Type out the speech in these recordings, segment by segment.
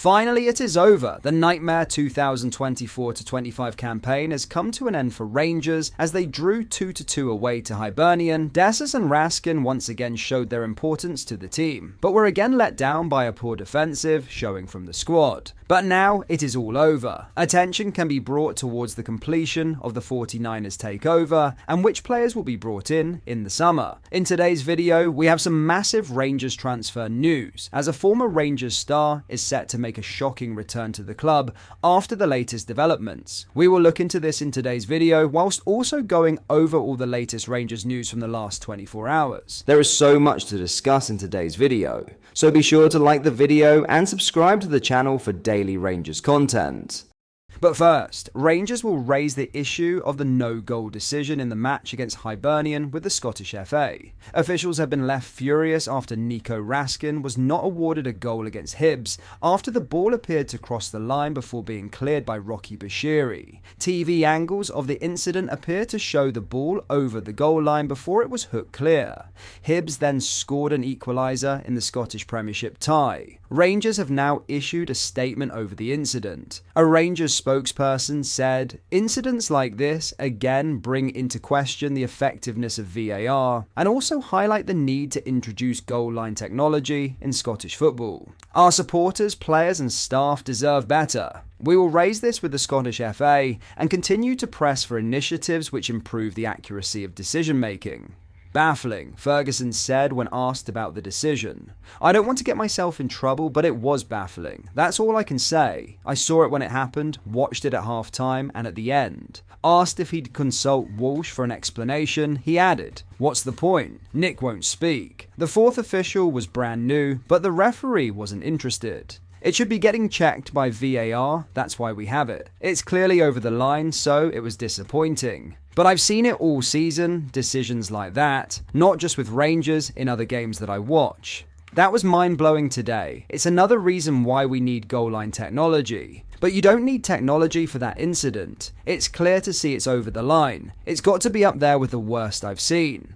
Finally, it is over. The nightmare 2024-25 campaign has come to an end for Rangers as they drew 2-2 away to Hibernian. Dessers and Raskin once again showed their importance to the team, but were again let down by a poor defensive showing from the squad. But now it is all over. Attention can be brought towards the completion of the 49ers takeover and which players will be brought in the summer. In today's video, we have some massive Rangers transfer news, as a former Rangers star is set to make a shocking return to the club after the latest developments. We will look into this in today's video, whilst also going over all the latest Rangers news from the last 24 hours. There is so much to discuss in today's video, so be sure to like the video and subscribe to the channel for daily Rangers content. But first, Rangers will raise the issue of the no-goal decision in the match against Hibernian with the Scottish FA. Officials have been left furious after Nico Raskin was not awarded a goal against Hibs after the ball appeared to cross the line before being cleared by Rocky Bashiri. TV angles of the incident appear to show the ball over the goal line before it was hooked clear. Hibs then scored an equaliser in the Scottish Premiership tie. Rangers have now issued a statement over the incident. A Rangers spokesperson said, "Incidents like this again bring into question the effectiveness of VAR and also highlight the need to introduce goal line technology in Scottish football. Our supporters, players and staff deserve better. We will raise this with the Scottish FA and continue to press for initiatives which improve the accuracy of decision making." Baffling, Ferguson said when asked about the decision. "I don't want to get myself in trouble, but it was baffling. That's all I can say. I saw it when it happened, watched it at half-time and at the end." Asked if he'd consult Walsh for an explanation, he added, "What's the point? Nick won't speak." The fourth official was brand new, but the referee wasn't interested. "It should be getting checked by VAR, that's why we have it. It's clearly over the line, so it was disappointing. But I've seen it all season, decisions like that, not just with Rangers, in other games that I watch. That was mind-blowing today. It's another reason why we need goal line technology. But you don't need technology for that incident. It's clear to see it's over the line. It's got to be up there with the worst I've seen."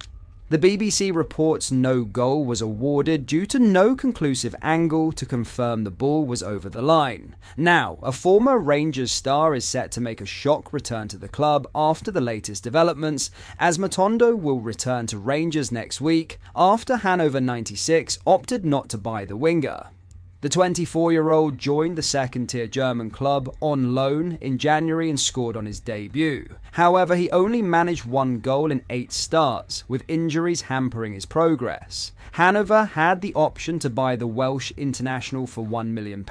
The BBC reports no goal was awarded due to no conclusive angle to confirm the ball was over the line. Now, a former Rangers star is set to make a shock return to the club after the latest developments, as Matondo will return to Rangers next week after Hannover 96 opted not to buy the winger. The 24-year-old joined the second-tier German club on loan in January and scored on his debut. However, he only managed one goal in 8 starts, with injuries hampering his progress. Hannover had the option to buy the Welsh international for £1 million,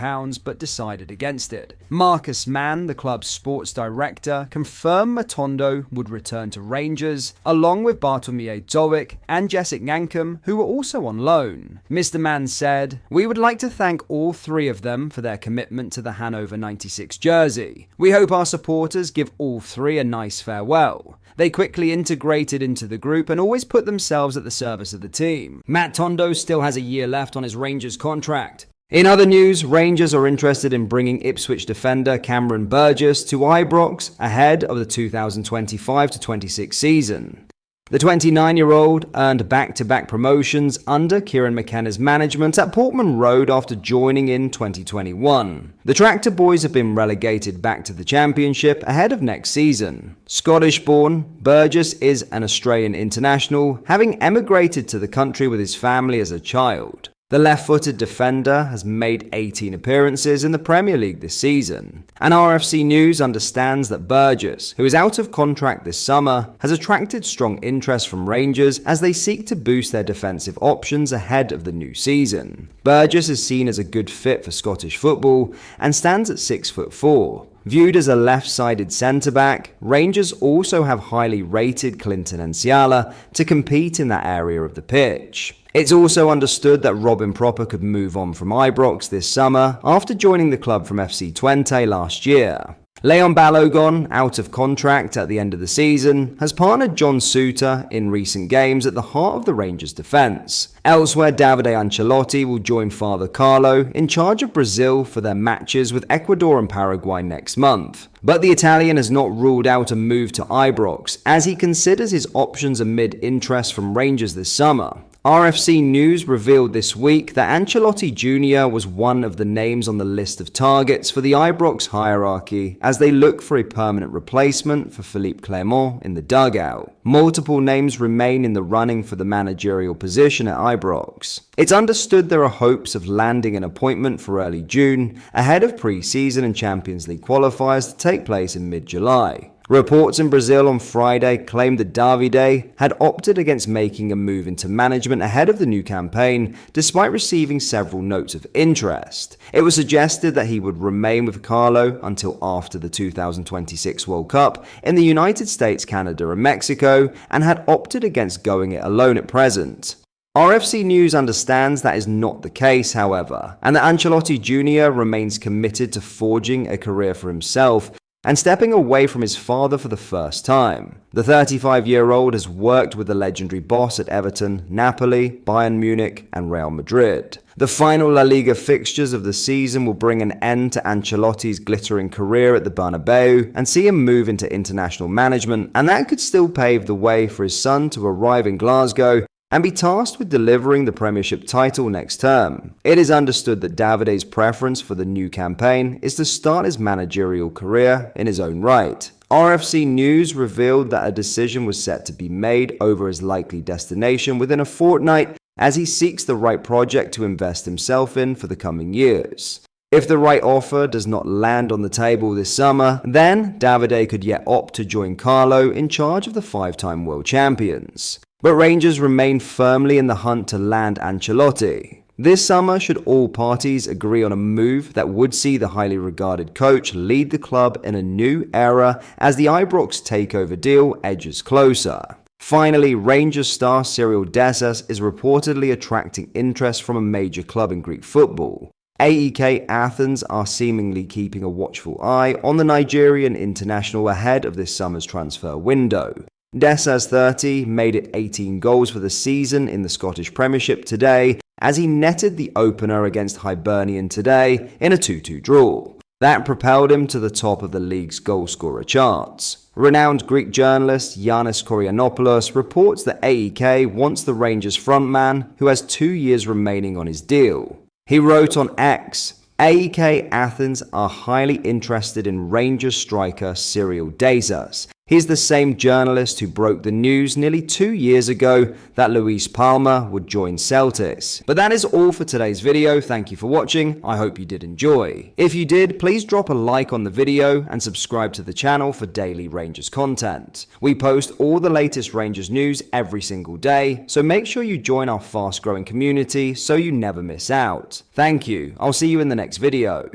but decided against it. Marcus Mann, the club's sports director, confirmed Matondo would return to Rangers, along with Bartłomiej Dołek and Jessic Nankum, who were also on loan. Mr. Mann said, "We would like to thank all 3 of them for their commitment to the Hannover 96 jersey. We hope our supporters give all 3 a nice farewell. They quickly integrated into the group and always put themselves at the service of the team." Matondo still has a year left on his Rangers contract. In other news, Rangers are interested in bringing Ipswich defender Cameron Burgess to Ibrox ahead of the 2025-26 season. The 29-year-old earned back-to-back promotions under Kieran McKenna's management at Portman Road after joining in 2021. The Tractor Boys have been relegated back to the Championship ahead of next season. Scottish-born, Burgess is an Australian international, having emigrated to the country with his family as a child. The left-footed defender has made 18 appearances in the Premier League this season. And RFC News understands that Burgess, who is out of contract this summer, has attracted strong interest from Rangers as they seek to boost their defensive options ahead of the new season. Burgess is seen as a good fit for Scottish football and stands at 6'4". Viewed as a left-sided centre-back, Rangers also have highly rated Clinton Enciala to compete in that area of the pitch. It's also understood that Robin Proper could move on from Ibrox this summer after joining the club from FC Twente last year. Leon Balogun, out of contract at the end of the season, has partnered John Souttar in recent games at the heart of the Rangers' defence. Elsewhere, Davide Ancelotti will join Father Carlo in charge of Brazil for their matches with Ecuador and Paraguay next month. But the Italian has not ruled out a move to Ibrox, as he considers his options amid interest from Rangers this summer. RFC News revealed this week that Ancelotti Jr. was one of the names on the list of targets for the Ibrox hierarchy as they look for a permanent replacement for Philippe Clement in the dugout. Multiple names remain in the running for the managerial position at Ibrox. It's understood there are hopes of landing an appointment for early June, ahead of pre-season and Champions League qualifiers to take place in mid-July. Reports in Brazil on Friday claimed that Davide had opted against making a move into management ahead of the new campaign, despite receiving several notes of interest. It was suggested that he would remain with Carlo until after the 2026 World Cup in the United States, Canada, and Mexico, and had opted against going it alone at present. RFC News understands that is not the case, however, and that Ancelotti Jr. remains committed to forging a career for himself and stepping away from his father for the first time. The 35-year-old has worked with the legendary boss at Everton, Napoli, Bayern Munich, and Real Madrid. The final La Liga fixtures of the season will bring an end to Ancelotti's glittering career at the Bernabeu and see him move into international management, and that could still pave the way for his son to arrive in Glasgow and be tasked with delivering the Premiership title next term. It is understood that Davide's preference for the new campaign is to start his managerial career in his own right. RFC News revealed that a decision was set to be made over his likely destination within a fortnight as he seeks the right project to invest himself in for the coming years. If the right offer does not land on the table this summer, then Davide could yet opt to join Carlo in charge of the five-time world champions. But Rangers remain firmly in the hunt to land Ancelotti. This summer, should all parties agree on a move that would see the highly regarded coach lead the club in a new era as the Ibrox takeover deal edges closer. Finally, Rangers star Cyril Dessers is reportedly attracting interest from a major club in Greek football. AEK Athens are seemingly keeping a watchful eye on the Nigerian international ahead of this summer's transfer window. Dessers, 30, made it 18 goals for the season in the Scottish Premiership today as he netted the opener against Hibernian today in a 2-2 draw. That propelled him to the top of the league's goalscorer charts. Renowned Greek journalist Yannis Kourianopoulos reports that AEK wants the Rangers frontman, who has 2 years remaining on his deal. He wrote on X, "AEK Athens are highly interested in Rangers striker Cyril Dessers. He's the same journalist who broke the news nearly 2 years ago that Luis Palma would join Celtics." But that is all for today's video. Thank you for watching. I hope you did enjoy. If you did, please drop a like on the video and subscribe to the channel for daily Rangers content. We post all the latest Rangers news every single day, so make sure you join our fast-growing community so you never miss out. Thank you. I'll see you in the next video.